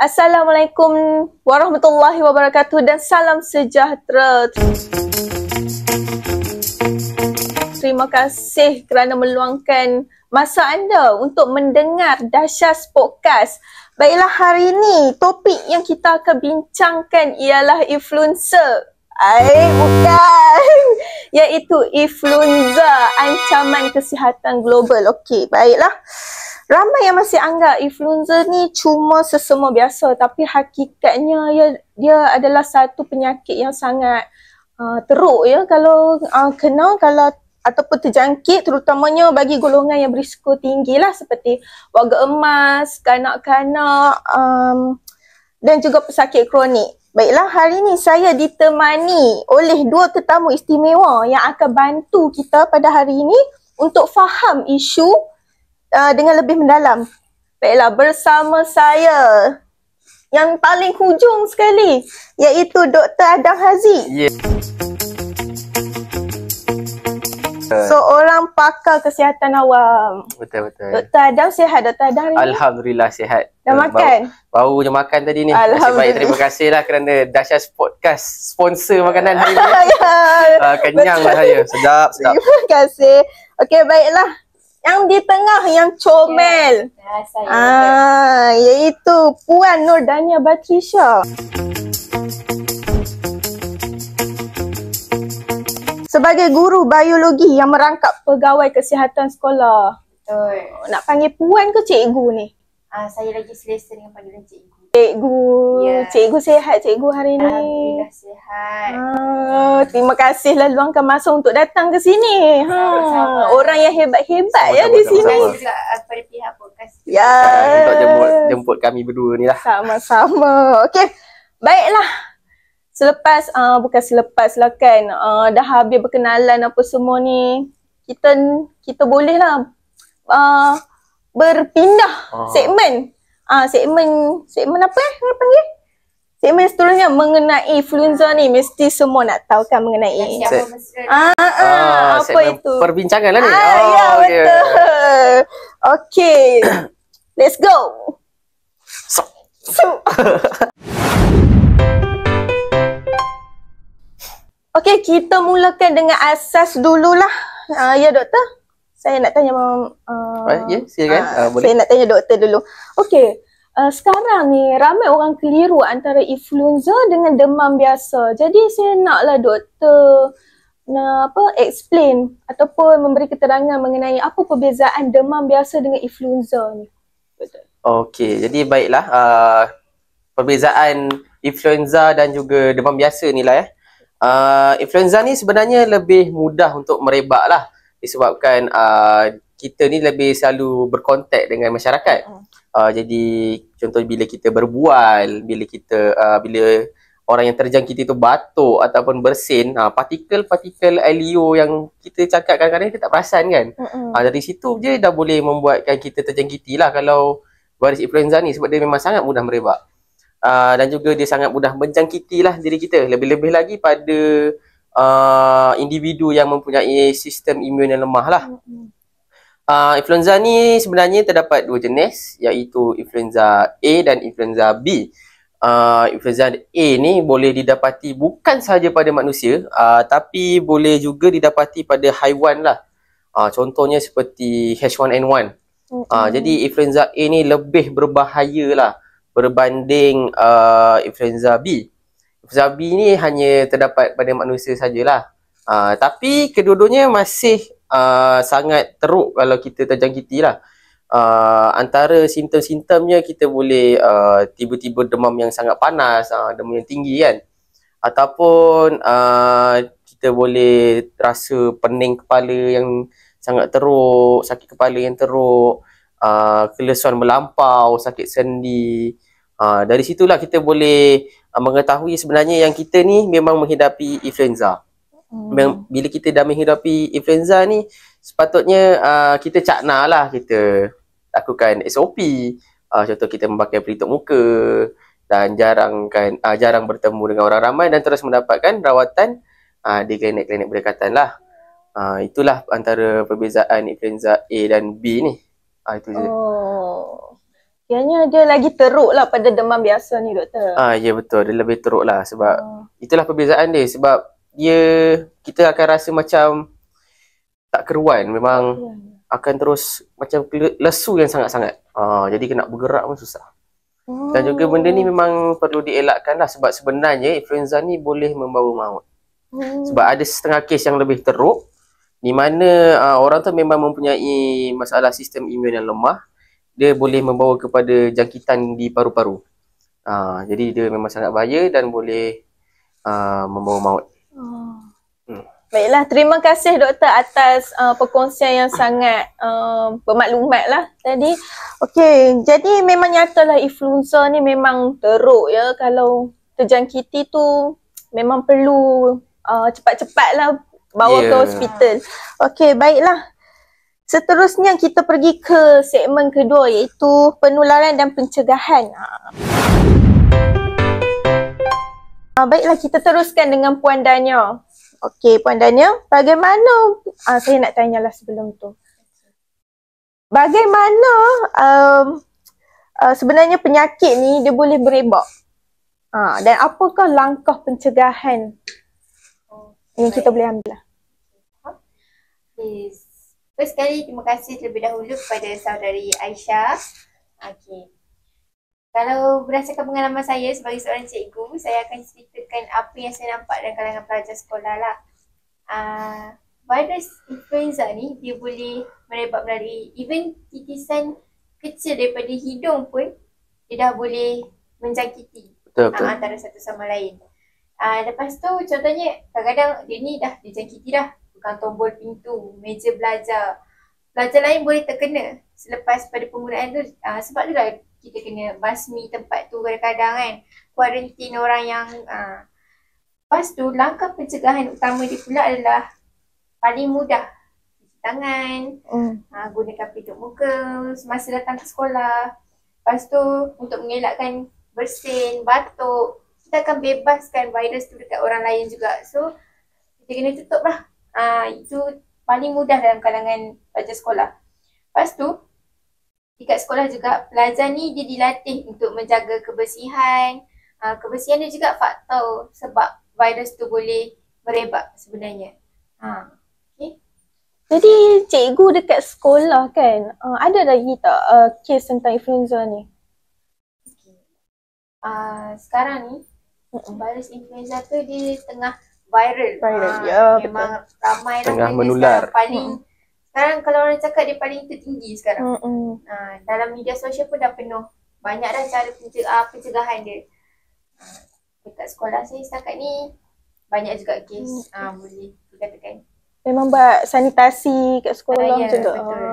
Assalamualaikum warahmatullahi wabarakatuh dan salam sejahtera. Terima kasih kerana meluangkan masa anda untuk mendengar Dasyat Podcast. Baiklah, hari ini topik yang kita akan bincangkan ialah influenza. Bukan. Iaitu influenza, ancaman kesihatan global. Okey, baiklah. Ramai yang masih anggap influenza ni cuma sesama biasa, tapi hakikatnya dia adalah satu penyakit yang sangat teruk ya kalau kena ataupun terjangkit, terutamanya bagi golongan yang berisiko tinggi lah, seperti warga emas, kanak-kanak dan juga pesakit kronik. Baiklah, hari ini saya ditemani oleh dua tetamu istimewa yang akan bantu kita pada hari ini untuk faham isu dengan lebih mendalam. Baiklah, bersama saya yang paling hujung sekali, iaitu Dr. Adam Haziq. Yeah. Seorang pakar kesihatan awam. Betul. Dr. Adam sihat, Dr. Adam hari ni? Alhamdulillah sihat. Dah makan? Baru je makan tadi ni. Alhamdulillah. Nasib baik, terima kasih lah kerana Dasyat Podcast sponsor makanan hari ni. Kenyang lah saya. Sedap. Terima kasih. Okey, baiklah. Yang di tengah yang comel. Iaitu Puan Nurdania Batrisya. Sebagai guru biologi yang merangkap pegawai kesihatan sekolah. Betul. Nak panggil puan ke cikgu ni? Saya lagi selesa dengan panggilan cikgu. Cikgu. Ya. Cikgu sihat cikgu hari ni? Alhamdulillah sihat. Terima kasihlah luangkan masa untuk datang ke sini. Sama-sama. Orang yang hebat-hebat ya Sama-sama, di sini. sama-sama. Juga kepada pihak podcast. Ya. Untuk jemput kami berdua ni lah. Sama-sama. Okey. Baiklah. Bukan selepas lah kan, dah habis berkenalan apa semua ni, kita bolehlah berpindah segmen. Segmen apa orang panggil? Segmen seterusnya mengenai influenza ni, mesti semua nak tahu kan mengenai. Siapa mesra. Apa segmen itu? perbincangan lah ni. Ya, betul. Okey. Let's go. So. Okey, kita mulakan dengan asas dululah. Ya, doktor. Saya nak tanya silakan. Boleh. Saya nak tanya doktor dulu. Okey, sekarang ni ramai orang keliru antara influenza dengan demam biasa. Jadi saya naklah doktor explain ataupun memberi keterangan mengenai apa perbezaan demam biasa dengan influenza ni. Betul. Okey, jadi baiklah, perbezaan influenza dan juga demam biasa ni lah ya. Influenza ni sebenarnya lebih mudah untuk merebak lah, disebabkan kita ni lebih selalu berkontak dengan masyarakat. Jadi contoh bila kita berbual, bila orang yang terjangkit itu batuk ataupun bersin, partikel-partikel LEO yang kita cakap kadang-kadang kita tak perasan kan. Dari situ je dah boleh membuatkan kita terjangkiti lah kalau virus influenza ni, sebab dia memang sangat mudah merebak. Dan juga dia sangat mudah menjangkiti lah diri kita. Lebih-lebih lagi pada individu yang mempunyai sistem imun yang lemah lah. Influenza ni sebenarnya terdapat dua jenis, iaitu influenza A dan influenza B. Influenza A ni boleh didapati bukan sahaja pada manusia, tapi boleh juga didapati pada haiwan lah. Contohnya seperti H1N1. Jadi influenza A ni lebih berbahaya lah berbanding influenza B. Influenza B ni hanya terdapat pada manusia sajalah. Tapi kedua-duanya masih sangat teruk kalau kita terjangkiti lah. Antara simptom-simptomnya kita boleh tiba-tiba demam yang sangat panas, demam yang tinggi kan. Ataupun kita boleh rasa pening kepala yang sangat teruk, sakit kepala yang teruk, kelesuan melampau, sakit sendi. Dari situlah kita boleh mengetahui sebenarnya yang kita ni memang menghidapi influenza. Bila kita dah menghidapi influenza ni, sepatutnya kita cakna lah, kita lakukan SOP. Contoh kita memakai pelitup muka dan jarang bertemu dengan orang ramai dan terus mendapatkan rawatan di klinik-klinik berdekatan lah. Itulah antara perbezaan influenza A dan B ni. Itu je. Kiranya dia lagi teruk lah pada demam biasa ni doktor. Ya betul, dia lebih teruk lah sebab itulah perbezaan dia. Sebab kita akan rasa macam tak keruan, memang akan terus macam lesu yang sangat-sangat. Jadi nak bergerak pun susah. Dan juga benda ni memang perlu dielakkan lah sebab sebenarnya influenza ni boleh membawa maut. Sebab ada setengah kes yang lebih teruk di mana orang tu memang mempunyai masalah sistem imun yang lemah. Dia boleh membawa kepada jangkitan di paru-paru. Jadi dia memang sangat bahaya dan boleh membawa maut. Baiklah, terima kasih doktor atas perkongsian yang sangat bermaklumat lah tadi. Okey, jadi memang nyatalah influenza ni memang teruk ya. Kalau terjangkiti tu memang perlu cepat-cepat lah bawa ke hospital. Okey, baiklah. Seterusnya kita pergi ke segmen kedua iaitu penularan dan pencegahan. Baiklah, kita teruskan dengan Puan Dania. Okey, Puan Dania, bagaimana, saya nak tanyalah sebelum tu. Bagaimana sebenarnya penyakit ni dia boleh berebak? Dan apakah langkah pencegahan yang kita boleh ambil lah? First sekali, terima kasih terlebih dahulu kepada saudari Aisyah. Okey. Kalau berdasarkan pengalaman saya sebagai seorang cikgu, saya akan ceritakan apa yang saya nampak dalam kalangan pelajar sekolah lah. Virus influenza ni, dia boleh merebak melalui even titisan kecil daripada hidung pun, dia dah boleh menjangkiti antara satu sama lain. Lepas tu contohnya, kadang-kadang dia ni dah dijangkiti dah. Bukan tombol pintu, meja belajar. Pelajar lain boleh terkena selepas pada penggunaan tu. Sebab tu lah kita kena basmi tempat tu kadang-kadang kan. Kuarantin orang yang... Lepas tu, langkah pencegahan utama dia pula adalah paling mudah. Cuci tangan, gunakan pelitup muka semasa datang ke sekolah. Lepas tu, untuk mengelakkan bersin, batuk, kita akan bebaskan virus tu dekat orang lain juga. So, kita kena tutup lah. Itu paling mudah dalam kalangan pelajar sekolah. Lepas tu, dekat sekolah juga, pelajar ni dia dilatih untuk menjaga kebersihan. Kebersihan dia juga faktor sebab virus tu boleh merebak sebenarnya. Okay. Jadi cikgu dekat sekolah kan, ada lagi tak kes tentang influenza ni? Sekarang ni, virus influenza tu dia tengah viral. Memang betul. Ramai tengah menular. Sekarang kalau orang cakap dia paling tertinggi sekarang. Dalam media sosial pun dah penuh. Banyak dah cara pencegahan dia. Dekat sekolah saya setakat ni banyak juga kes boleh dikatakan. Memang buat sanitasi kat sekolah macam tu. Betul.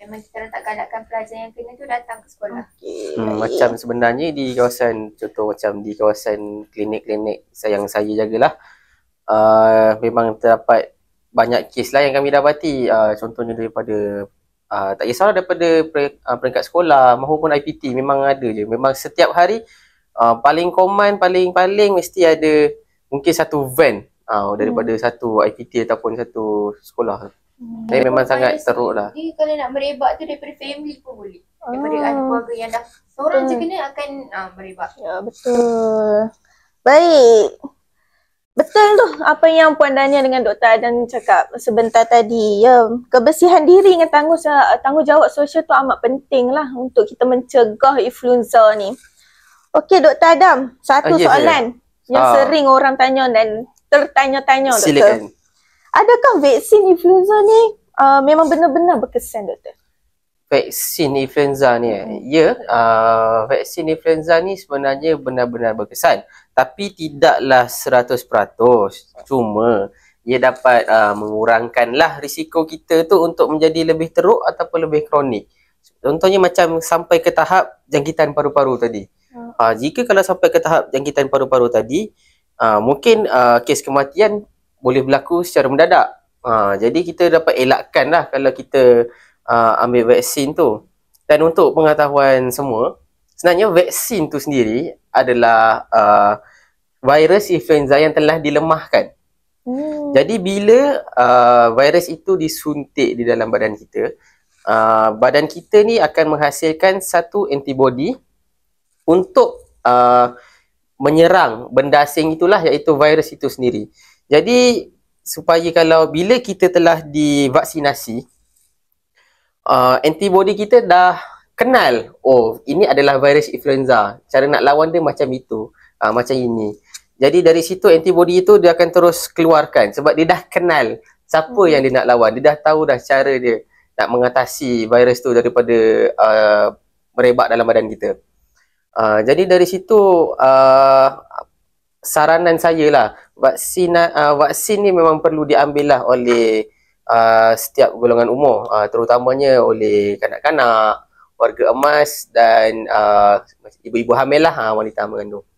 Memang kita orang tak galakkan pelajar yang kena tu datang ke sekolah. Macam sebenarnya di kawasan, contoh macam di kawasan klinik-klinik yang saya jagalah, memang terdapat banyak kes lah yang kami dapati. Contohnya daripada tak kisahlah daripada peringkat sekolah maupun IPT, memang ada je. Memang setiap hari paling common, paling mesti ada mungkin satu van daripada satu IPT ataupun satu sekolah. Jadi memang sangat teruk lah. Dia kalau nak merebak tu daripada family pun boleh. Daripada ahli keluarga yang dah seorang je kena akan merebak. Ya, betul. Baik. Betul tu apa yang Puan Dania dengan Dr. Adam cakap sebentar tadi. Ya, kebersihan diri dengan tanggungjawab sosial tu amat penting lah untuk kita mencegah influenza ni. Okey Dr. Adam, satu soalan yang sering orang tanya dan tertanya-tanya Doktor. Silakan. Adakah vaksin influenza ni memang benar-benar berkesan Doktor? Vaksin influenza ni vaksin influenza ni sebenarnya benar-benar berkesan. Tapi tidaklah 100%. Cuma ia dapat mengurangkanlah risiko kita tu untuk menjadi lebih teruk ataupun lebih kronik. Contohnya macam sampai ke tahap jangkitan paru-paru tadi. Jika kalau sampai ke tahap jangkitan paru-paru tadi, mungkin kes kematian boleh berlaku secara mendadak. Jadi kita dapat elakkan lah kalau kita ambil vaksin tu. Dan untuk pengetahuan semua, sebenarnya vaksin tu sendiri adalah virus influenza yang telah dilemahkan. Jadi bila virus itu disuntik di dalam badan kita, badan kita ni akan menghasilkan satu antibody untuk menyerang benda asing itulah, iaitu virus itu sendiri. Jadi supaya kalau bila kita telah divaksinasi, antibody kita dah kenal, oh ini adalah virus influenza, cara nak lawan dia macam itu, macam ini. Jadi dari situ antibody itu dia akan terus keluarkan sebab dia dah kenal siapa yang dia nak lawan. Dia dah tahu dah cara dia nak mengatasi virus tu daripada merebak dalam badan kita. Jadi dari situ saranan saya lah, vaksin ni memang perlu diambil lah oleh setiap golongan umur, terutamanya oleh kanak-kanak, warga emas dan ibu-ibu hamil lah, wanita mengandung.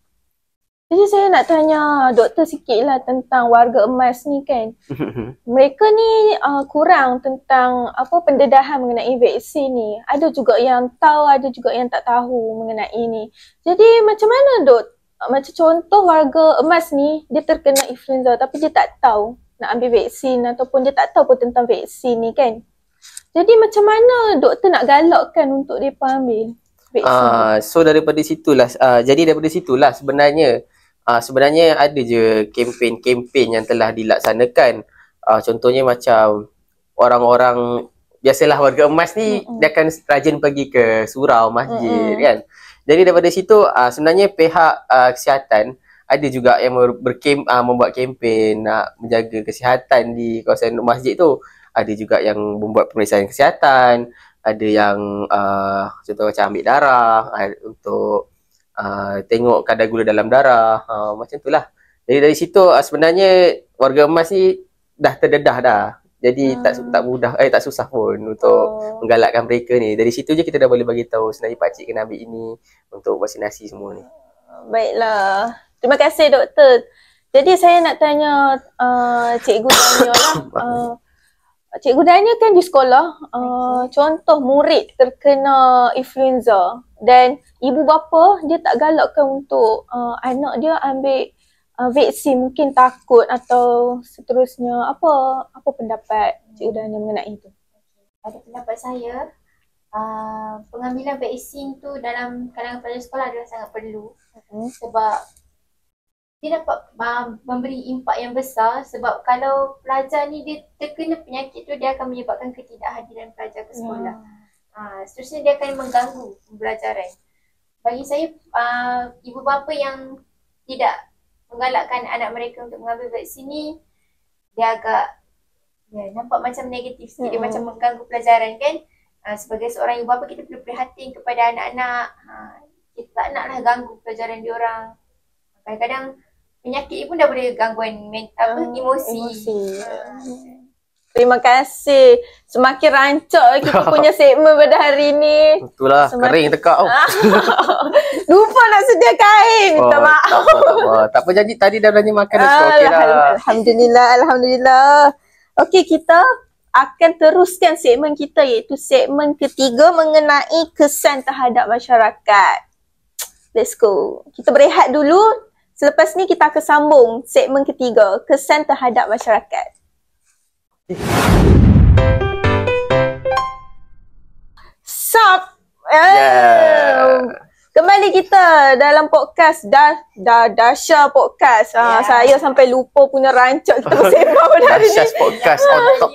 Jadi saya nak tanya doktor sikit lah tentang warga emas ni kan. Mereka ni kurang tentang pendedahan mengenai vaksin ni. Ada juga yang tahu, ada juga yang tak tahu mengenai ni. Jadi macam mana dok? Macam contoh warga emas ni, dia terkena influenza tapi dia tak tahu nak ambil vaksin ataupun dia tak tahu pun tentang vaksin ni kan. Jadi macam mana doktor nak galakkan untuk mereka ambil vaksin? So daripada situlah, sebenarnya ada je kempen-kempen yang telah dilaksanakan. Contohnya macam orang-orang, biasalah warga emas ni dia akan rajin pergi ke surau, masjid kan. Jadi daripada situ sebenarnya pihak kesihatan ada juga yang membuat kempen nak menjaga kesihatan di kawasan masjid tu. Ada juga yang membuat pemeriksaan kesihatan, ada yang contoh macam ambil darah untuk tengok kadar gula dalam darah, macam tu lah. Jadi dari situ sebenarnya warga emas ni dah terdedah dah. Jadi tak mudah, tak susah pun untuk menggalakkan mereka ni. Dari situ je kita dah boleh bagi tahu sebenarnya pakcik kena ambil ini untuk vaksinasi semua ni. Baiklah. Terima kasih doktor. Jadi saya nak tanya Cikgu Dania lah. Cikgu Dania kan di sekolah, contoh murid terkena influenza dan ibu bapa dia tak galakkan untuk anak dia ambil vaksin, mungkin takut atau seterusnya. Apa pendapat Cikgu Dania mengenai itu? Pada pendapat saya, pengambilan vaksin tu dalam kalangan pelajar sekolah adalah sangat perlu. Sebab dia dapat memberi impak yang besar, sebab kalau pelajar ni dia terkena penyakit tu, dia akan menyebabkan ketidakhadiran pelajar ke sekolah. Seterusnya dia akan mengganggu pembelajaran. Bagi saya, ibu bapa yang tidak menggalakkan anak mereka untuk mengambil vaksin ni, dia agak nampak macam negatif sikit, dia macam mengganggu pelajaran kan. Sebagai seorang ibu bapa, kita perlu prihatin kepada anak-anak. Kita tak naklah ganggu pelajaran diorang. Kadang-kadang penyakit pun dah boleh gangguan emosi. Terima kasih. Semakin rancak kita punya segmen pada hari ni. Betul lah, kering tekak. Lupa nak sedia kain. Minta maaf. Tak apa, jadi tadi dah belanja makan dah. Okay dah. Alhamdulillah. Okey, kita akan teruskan segmen kita, iaitu segmen ketiga mengenai kesan terhadap masyarakat. Let's go. Kita berehat dulu. Selepas ni kita akan sambung segmen ketiga, kesan terhadap masyarakat. Sup? Kembali kita dalam podcast Dahsyat Podcast. Saya sampai lupa punya rancak kita bersembang pada hari ni. Dahsyat Podcast on top.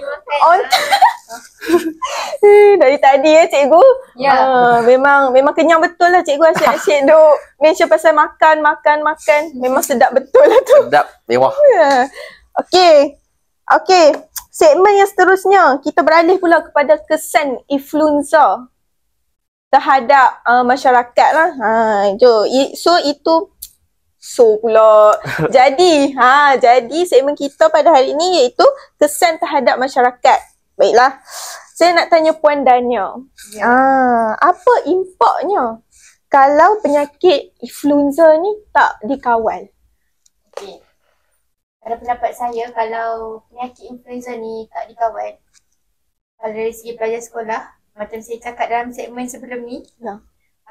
Dari tadi cikgu. Memang kenyang betul lah cikgu, asyik-asyik duk mention pasal makan. Memang sedap betul lah tu. Sedap, mewah. Okey. Segmen yang seterusnya, kita beralih pula kepada kesan influenza terhadap masyarakat lah. Jadi segmen kita pada hari ini iaitu kesan terhadap masyarakat. Baiklah. Saya nak tanya Puan Dania. Apa impaknya kalau penyakit influenza ni tak dikawal? Okey. Pada pendapat saya, kalau penyakit influenza ni tak dikawal, kalau dari segi pelajar sekolah, macam saya cakap dalam segmen sebelum ni,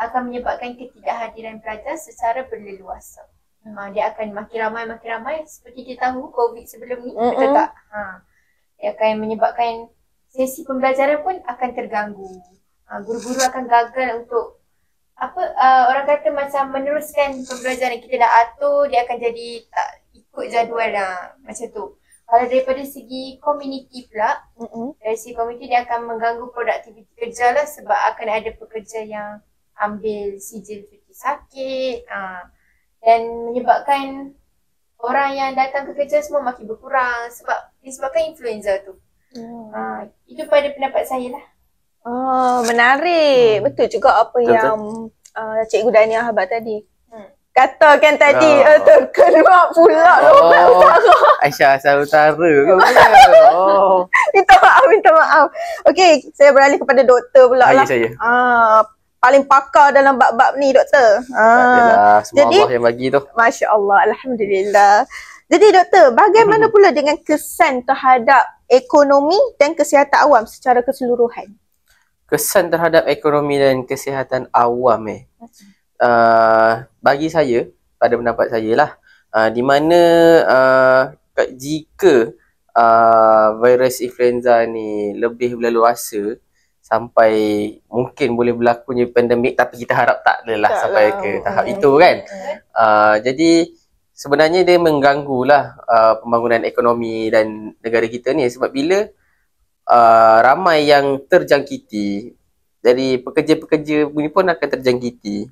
akan menyebabkan ketidakhadiran pelajar secara berleluasa. Dia akan makin ramai. Seperti kita tahu COVID sebelum ni, betul tak? Dia akan menyebabkan sesi pembelajaran pun akan terganggu. Guru-guru akan gagal untuk orang kata macam meneruskan pembelajaran. Kita dah atur, dia akan jadi tak ikut jadual lah, macam tu. Kalau daripada segi komuniti pula, dari segi komuniti dia akan mengganggu produktiviti kerja lah, sebab akan ada pekerja yang ambil sijil cuti sakit dan menyebabkan orang yang datang ke kerja semua makin berkurang disebabkan influenza tu. Itu pada pendapat saya lah. Menarik. Betul juga apa yang Cikgu Dania Habak tadi katakan tadi. Terkeluar pula Aisyah Asal Utara kau minta maaf. Okey, saya beralih kepada doktor pula lah. saya. Paling pakar dalam bab-bab ni doktor. Semua jadi, Allah yang bagi tu. Masya Allah, Alhamdulillah. Jadi doktor, bagaimana pula dengan kesan terhadap ekonomi dan kesihatan awam secara keseluruhan? Kesan terhadap ekonomi dan kesihatan awam bagi saya, pada pendapat saya lah, di mana jika virus influenza ni lebih berlaluasa sampai mungkin boleh berlakunya pandemik, tapi kita harap tak adalah sampai ke tahap itu kan. Jadi sebenarnya dia mengganggulah pembangunan ekonomi dan negara kita ni, sebab bila ramai yang terjangkiti, dari pekerja-pekerja ni pun akan terjangkiti.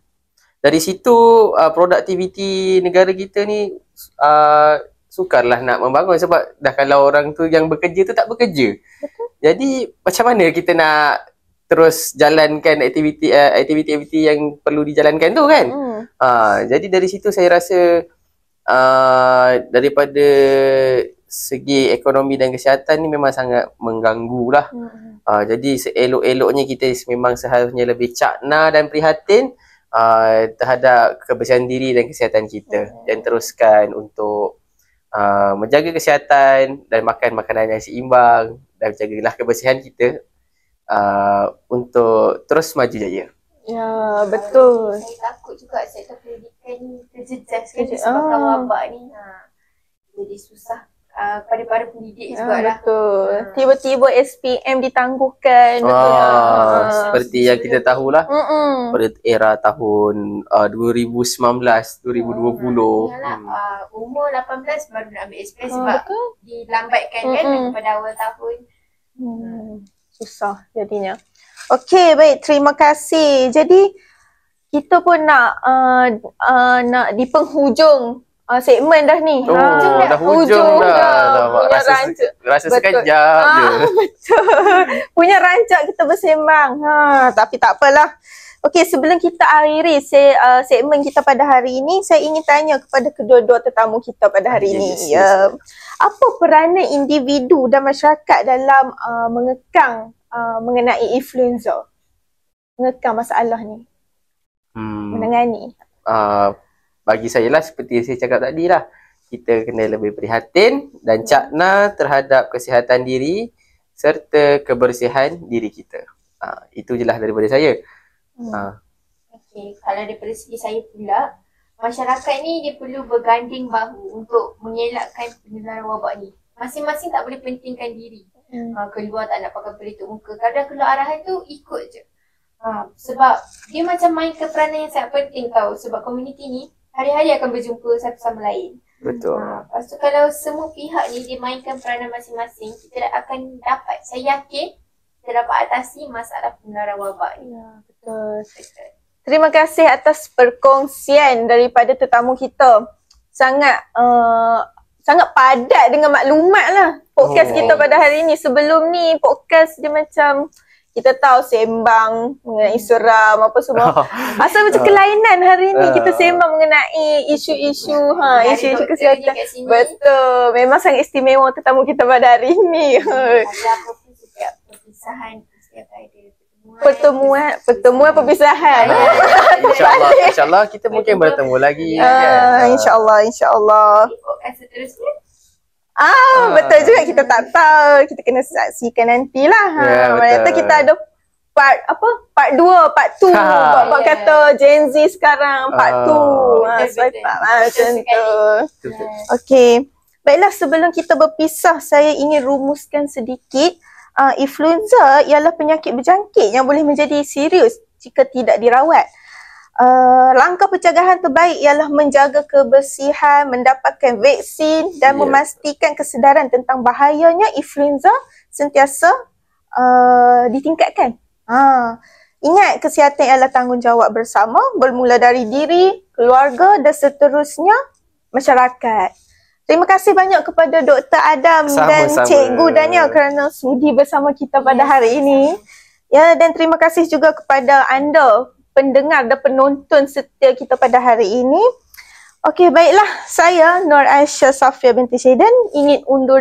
Dari situ produktiviti negara kita ni sukarlah nak membangun, sebab dah kalau orang tu yang bekerja tu tak bekerja. Betul. Jadi macam mana kita nak terus jalankan aktiviti-aktiviti yang perlu dijalankan tu kan. Jadi dari situ saya rasa daripada segi ekonomi dan kesihatan ni memang sangat mengganggu lah. Jadi seelok-eloknya kita memang seharusnya lebih cakna dan prihatin terhadap kebersihan diri dan kesihatan kita, dan teruskan untuk menjaga kesihatan dan makan makanan yang seimbang, dan jagalah kebersihan kita untuk terus maju jaya. Ya, betul. Saya takut juga sektor pendidikan ni terjejas kan disebabkan wabak ni. Jadi susah pada para pendidik jugalah. Betul. Tiba-tiba SPM ditangguhkan. Seperti yang kita tahulah pada era tahun 2019, 2020. Umur 18 baru nak ambil SPM sebab dilambatkan kan pada awal tahun. Susah jadinya. Okey, baik. Terima kasih. Jadi kita pun nak di penghujung segmen dah ni. Dah hujung dah. Rasa sekejap je. Betul. Punya rancak kita bersembang. Tapi tak apalah. Okey, sebelum kita akhiri segmen kita pada hari ini, saya ingin tanya kepada kedua-dua tetamu kita pada hari ini. Apa peranan individu dan masyarakat dalam mengekang mengenai influenza? Mengekang masalah ni. Menangani. Bagi saya lah, seperti yang saya cakap tadi lah, kita kena lebih prihatin dan cakna terhadap kesihatan diri serta kebersihan diri kita. Itu je lah daripada saya. Okey, kalau daripada segi saya pula, masyarakat ni dia perlu berganding bahu untuk mengelakkan penularan wabak ni. Masing-masing tak boleh pentingkan diri. Keluar tak nak pakai pelitup muka. Kadang keluar arahan tu ikut je. Sebab dia macam main ke peranan yang sangat penting tau. Sebab komuniti ni hari-hari akan berjumpa satu sama lain. Betul. Lepas tu kalau semua pihak ni dia mainkan peranan masing-masing, kita akan dapat, saya yakin kita dapat atasi masalah penularan wabak ni. Ya, betul. Terima kasih atas perkongsian daripada tetamu kita. Sangat padat dengan maklumat lah podcast kita pada hari ni. Sebelum ni podcast dia macam kita tahu sembang mengenai seram apa semua. Asal macam kelainan hari ni kita sembang mengenai isu-isu isu-isu kesihatan. Betul. Memang sangat istimewa tetamu kita pada hari ni. Ada apa pun setiap perpisahan setiap ada pertemuan perpisahan. InsyaAllah kita mungkin bertemu lagi. InsyaAllah. Podcast seterusnya. Betul juga, kita tak tahu. Kita kena saksikan nantilah. Mana tahu kita ada part 2, part 2. Bapak kata Gen Z sekarang part 2. Macam tu. Okey. Baiklah, sebelum kita berpisah, saya ingin rumuskan sedikit Influenza ialah penyakit berjangkit yang boleh menjadi serius jika tidak dirawat. Langkah pencegahan terbaik ialah menjaga kebersihan, mendapatkan vaksin dan memastikan kesedaran tentang bahayanya influenza sentiasa ditingkatkan. Ingat, kesihatan ialah tanggungjawab bersama, bermula dari diri, keluarga dan seterusnya masyarakat. Terima kasih banyak kepada Dr. Adam dan Cikgu Daniel kerana sudi bersama kita pada hari ini. Ya, dan terima kasih juga kepada anda pendengar dan penonton setia kita pada hari ini. Okey, baiklah, saya Nur Aisyah Safia binti Syaidan ingin undur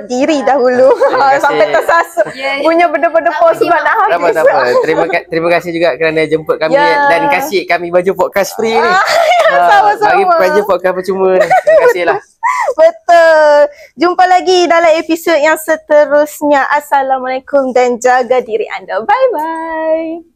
diri dahulu. Sampai tersasar punya benda-benda post sebab nak habis. Tak apa. Terima kasih juga kerana jemput kami dan kasih kami baju podcast free ni. Sama-sama. Bagi pekerja podcast percuma ni. Terima kasihlah. Betul. Jumpa lagi dalam episod yang seterusnya. Assalamualaikum dan jaga diri anda. Bye-bye.